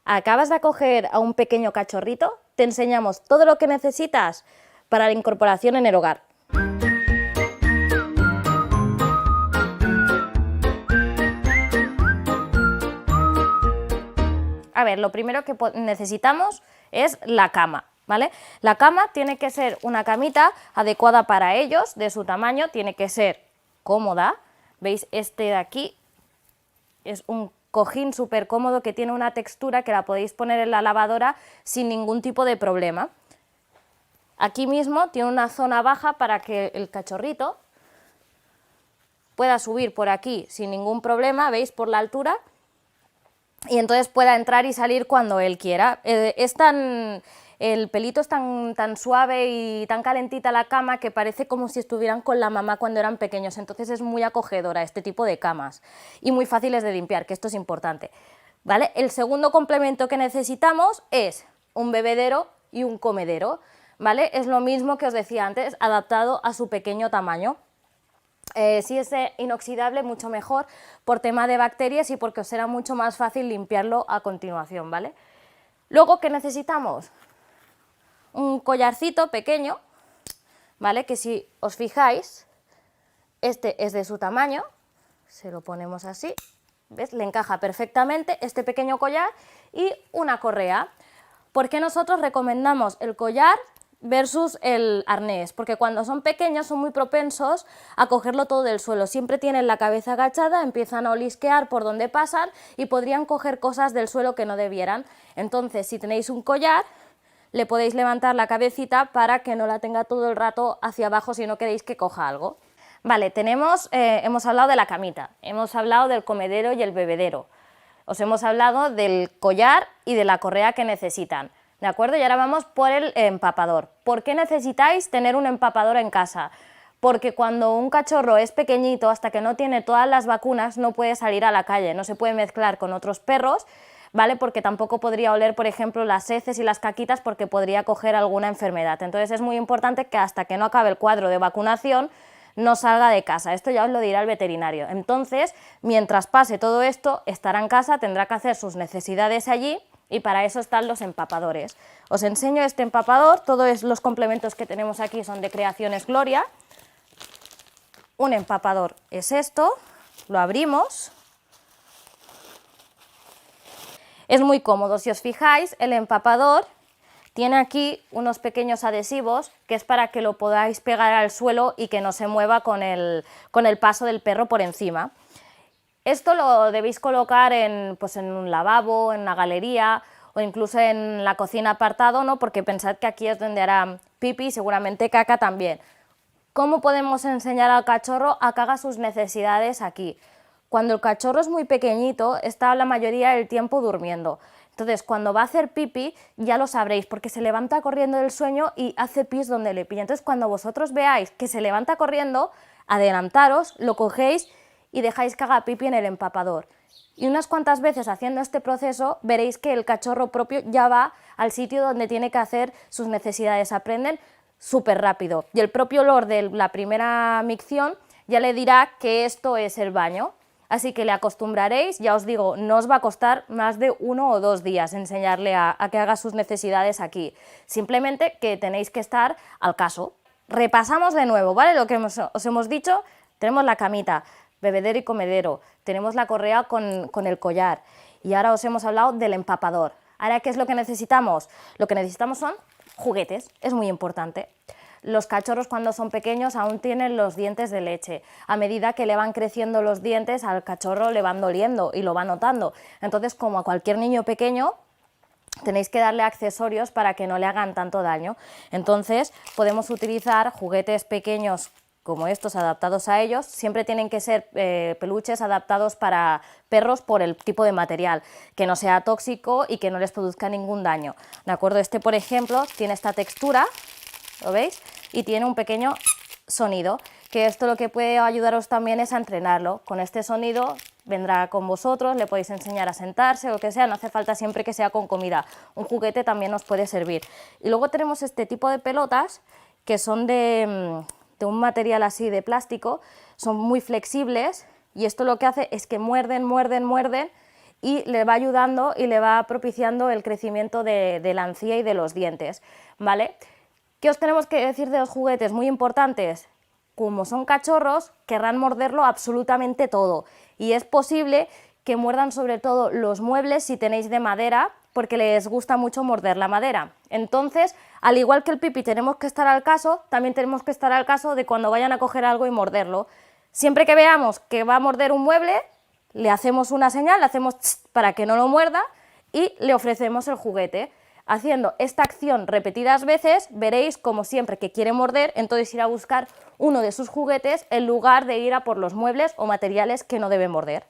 Acabas de acoger a un pequeño cachorrito, te enseñamos todo lo que necesitas para la incorporación en el hogar. A ver, lo primero que necesitamos es la cama, ¿vale? La cama tiene que ser una camita adecuada para ellos, de su tamaño, tiene que ser cómoda. ¿Veis? Este de aquí es un cojín súper cómodo que tiene una textura que la podéis poner en la lavadora sin ningún tipo de problema. Aquí mismo tiene una zona baja para que el cachorrito pueda subir por aquí sin ningún problema, ¿veis? Por la altura, y entonces pueda entrar y salir cuando él quiera. El pelito es tan suave y tan calentita la cama que parece como si estuvieran con la mamá cuando eran pequeños, entonces es muy acogedora este tipo de camas y muy fáciles de limpiar, que esto es importante, ¿vale? El segundo complemento que necesitamos es un bebedero y un comedero, ¿vale? Es lo mismo que os decía antes, adaptado a su pequeño tamaño. Si es inoxidable, mucho mejor por tema de bacterias y porque os será mucho más fácil limpiarlo a continuación, ¿vale? Luego, ¿qué necesitamos? Un collarcito pequeño, ¿vale? Que si os fijáis, este es de su tamaño, se lo ponemos así, ¿ves? Le encaja perfectamente este pequeño collar y una correa. ¿Por qué nosotros recomendamos el collar versus el arnés? Porque cuando son pequeños son muy propensos a cogerlo todo del suelo, siempre tienen la cabeza agachada, empiezan a olisquear por donde pasan y podrían coger cosas del suelo que no debieran. Entonces, si tenéis un collar, le podéis levantar la cabecita para que no la tenga todo el rato hacia abajo si no queréis que coja algo. Vale, hemos hablado de la camita, hemos hablado del comedero y el bebedero, os hemos hablado del collar y de la correa que necesitan, ¿de acuerdo? Y ahora vamos por el empapador. ¿Por qué necesitáis tener un empapador en casa? Porque cuando un cachorro es pequeñito, hasta que no tiene todas las vacunas, no puede salir a la calle, no se puede mezclar con otros perros, ¿vale? Porque tampoco podría oler, por ejemplo, las heces y las caquitas porque podría coger alguna enfermedad. Entonces es muy importante que hasta que no acabe el cuadro de vacunación no salga de casa, esto ya os lo dirá el veterinario. Entonces, mientras pase todo esto, estará en casa, tendrá que hacer sus necesidades allí y para eso están los empapadores. Os enseño este empapador, todos los complementos que tenemos aquí son de Creaciones Gloria. Un empapador es esto, lo abrimos. Es muy cómodo, si os fijáis, el empapador tiene aquí unos pequeños adhesivos que es para que lo podáis pegar al suelo y que no se mueva con el paso del perro por encima. Esto lo debéis colocar pues en un lavabo, en una galería o incluso en la cocina apartado, ¿no? Porque pensad que aquí es donde hará pipí y seguramente caca también. ¿Cómo podemos enseñar al cachorro a que haga sus necesidades aquí? Cuando el cachorro es muy pequeñito, está la mayoría del tiempo durmiendo. Entonces, cuando va a hacer pipí, ya lo sabréis, porque se levanta corriendo del sueño y hace pis donde le pilla. Entonces, cuando vosotros veáis que se levanta corriendo, adelantaros, lo cogéis y dejáis que haga pipí en el empapador. Y unas cuantas veces haciendo este proceso, veréis que el cachorro propio ya va al sitio donde tiene que hacer sus necesidades. Aprenden súper rápido. Y el propio olor de la primera micción ya le dirá que esto es el baño. Así que le acostumbraréis, ya os digo, no os va a costar más de 1 o 2 días enseñarle a que haga sus necesidades aquí. Simplemente que tenéis que estar al caso. Repasamos de nuevo, ¿vale? Lo que os hemos dicho, tenemos la camita, bebedero y comedero, tenemos la correa con el collar y ahora os hemos hablado del empapador. Ahora, ¿qué es lo que necesitamos? Lo que necesitamos son juguetes, es muy importante. Los cachorros cuando son pequeños aún tienen los dientes de leche. A medida que le van creciendo los dientes, al cachorro le van doliendo y lo va notando. Entonces, como a cualquier niño pequeño, tenéis que darle accesorios para que no le hagan tanto daño. Entonces, podemos utilizar juguetes pequeños como estos adaptados a ellos. Siempre tienen que ser peluches adaptados para perros por el tipo de material, que no sea tóxico y que no les produzca ningún daño. ¿De acuerdo? Este, por ejemplo, tiene esta textura, ¿lo veis? Y tiene un pequeño sonido, que esto lo que puede ayudaros también es a entrenarlo. Con este sonido vendrá con vosotros, le podéis enseñar a sentarse o lo que sea, no hace falta siempre que sea con comida. Un juguete también nos puede servir. Y luego tenemos este tipo de pelotas que son de un material así de plástico, son muy flexibles y esto lo que hace es que muerden y le va ayudando y le va propiciando el crecimiento de la encía y de los dientes, ¿vale? ¿Qué os tenemos que decir de los juguetes? Muy importantes. Como son cachorros, querrán morderlo absolutamente todo y es posible que muerdan sobre todo los muebles si tenéis de madera, porque les gusta mucho morder la madera. Entonces, al igual que el Pipi tenemos que estar al caso, también tenemos que estar al caso de cuando vayan a coger algo y morderlo. Siempre que veamos que va a morder un mueble, le hacemos una señal, le hacemos tss para que no lo muerda y le ofrecemos el juguete. Haciendo esta acción repetidas veces, veréis como siempre que quiere morder, entonces irá a buscar uno de sus juguetes en lugar de ir a por los muebles o materiales que no debe morder.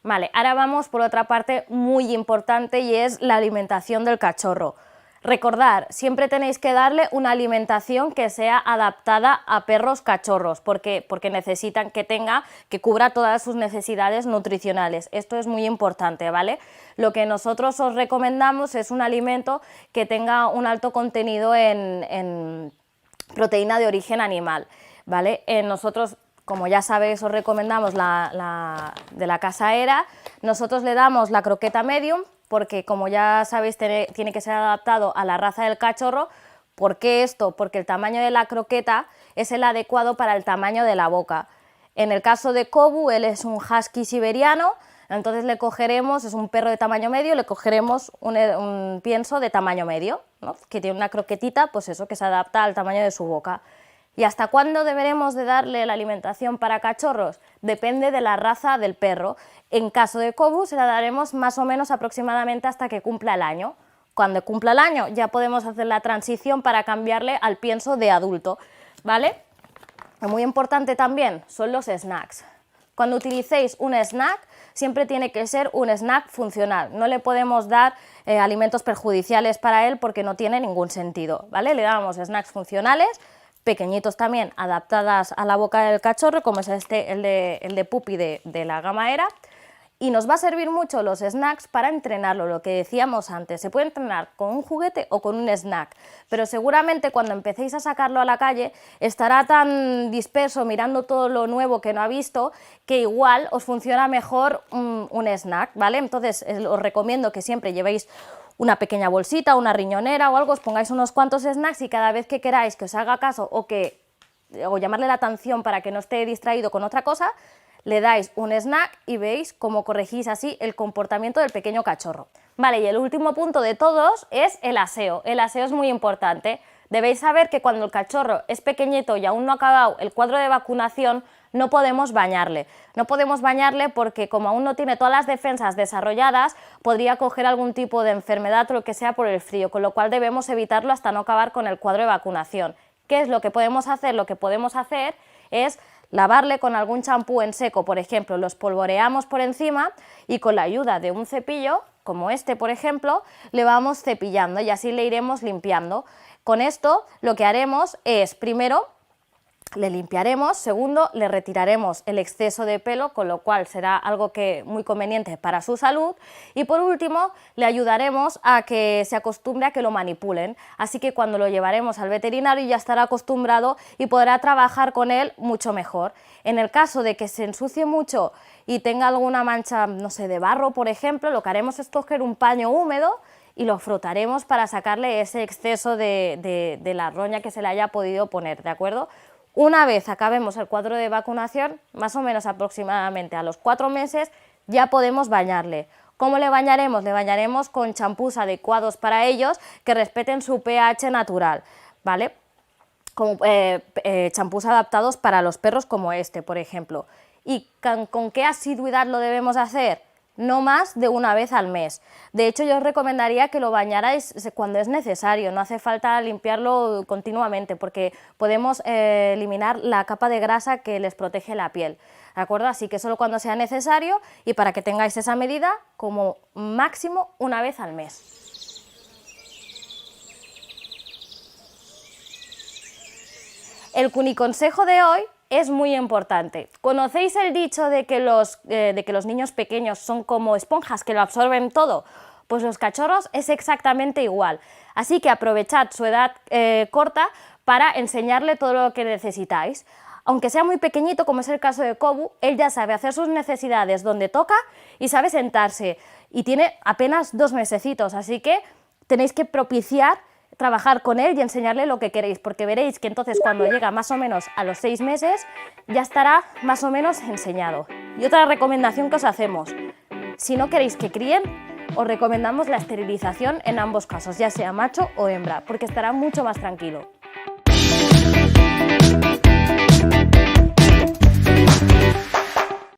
Vale, ahora vamos por otra parte muy importante y es la alimentación del cachorro. Recordad, siempre tenéis que darle una alimentación que sea adaptada a perros cachorros, porque necesitan que cubra todas sus necesidades nutricionales. Esto es muy importante, ¿vale? Lo que nosotros os recomendamos es un alimento que tenga un alto contenido en proteína de origen animal, ¿vale? Nosotros, como ya sabéis, os recomendamos de la Casa Era. Nosotros le damos la croqueta medium, porque como ya sabéis tiene que ser adaptado a la raza del cachorro. ¿Por qué esto? Porque el tamaño de la croqueta es el adecuado para el tamaño de la boca. En el caso de Kobu, él es un husky siberiano, entonces le cogeremos, es un perro de tamaño medio, le cogeremos un pienso de tamaño medio, ¿no? Que tiene una croquetita, pues eso, que se adapta al tamaño de su boca. ¿Y hasta cuándo deberemos de darle la alimentación para cachorros? Depende de la raza del perro. En caso de Kobu se la daremos más o menos aproximadamente hasta que cumpla el año. Cuando cumpla el año ya podemos hacer la transición para cambiarle al pienso de adulto, ¿vale? Muy importante también son los snacks. Cuando utilicéis un snack, siempre tiene que ser un snack funcional. No le podemos dar alimentos perjudiciales para él porque no tiene ningún sentido, ¿vale? Le damos snacks funcionales, pequeñitos también, adaptadas a la boca del cachorro, como es el de Puppy de la gama Era, y nos va a servir mucho los snacks para entrenarlo, lo que decíamos antes. Se puede entrenar con un juguete o con un snack, pero seguramente cuando empecéis a sacarlo a la calle estará tan disperso mirando todo lo nuevo que no ha visto que igual os funciona mejor un snack, ¿vale? Entonces os recomiendo que siempre llevéis una pequeña bolsita, una riñonera o algo, os pongáis unos cuantos snacks y cada vez que queráis que os haga caso o llamarle la atención para que no esté distraído con otra cosa, le dais un snack y veis cómo corregís así el comportamiento del pequeño cachorro. Vale, y el último punto de todos es el aseo. El aseo es muy importante. Debéis saber que cuando el cachorro es pequeñito y aún no ha acabado el cuadro de vacunación, no podemos bañarle. No podemos bañarle porque como aún no tiene todas las defensas desarrolladas, podría coger algún tipo de enfermedad o lo que sea por el frío, con lo cual debemos evitarlo hasta no acabar con el cuadro de vacunación. ¿Qué es lo que podemos hacer? Lo que podemos hacer es lavarle con algún champú en seco, por ejemplo, lo espolvoreamos por encima y con la ayuda de un cepillo, como este por ejemplo, le vamos cepillando y así le iremos limpiando. Con esto lo que haremos es, primero, le limpiaremos, segundo, le retiraremos el exceso de pelo, con lo cual será algo muy conveniente para su salud, y por último le ayudaremos a que se acostumbre a que lo manipulen, así que cuando lo llevaremos al veterinario ya estará acostumbrado y podrá trabajar con él mucho mejor. En el caso de que se ensucie mucho y tenga alguna mancha, no sé, de barro por ejemplo, lo que haremos es coger un paño húmedo y lo frotaremos para sacarle ese exceso de la roña que se le haya podido poner, ¿de acuerdo? Una vez acabemos el cuadro de vacunación, más o menos aproximadamente a los 4 meses, ya podemos bañarle. ¿Cómo le bañaremos? Le bañaremos con champús adecuados para ellos que respeten su pH natural, ¿vale? Como champús adaptados para los perros como este, por ejemplo. ¿Y con qué asiduidad lo debemos hacer? No más de una vez al mes. De hecho, yo os recomendaría que lo bañarais cuando es necesario, no hace falta limpiarlo continuamente porque podemos eliminar la capa de grasa que les protege la piel, ¿de acuerdo? Así que solo cuando sea necesario y para que tengáis esa medida, como máximo una vez al mes. El cuniconsejo de hoy es muy importante. ¿Conocéis el dicho de que los niños pequeños son como esponjas que lo absorben todo? Pues los cachorros es exactamente igual. Así que aprovechad su edad corta para enseñarle todo lo que necesitáis. Aunque sea muy pequeñito, como es el caso de Kobu, él ya sabe hacer sus necesidades donde toca y sabe sentarse. y tiene apenas 2 mesecitos, así que tenéis que propiciar trabajar con él y enseñarle lo que queréis, porque veréis que entonces cuando llega más o menos a los 6 meses ya estará más o menos enseñado. Y otra recomendación que os hacemos, si no queréis que críen, os recomendamos la esterilización en ambos casos, ya sea macho o hembra, porque estará mucho más tranquilo.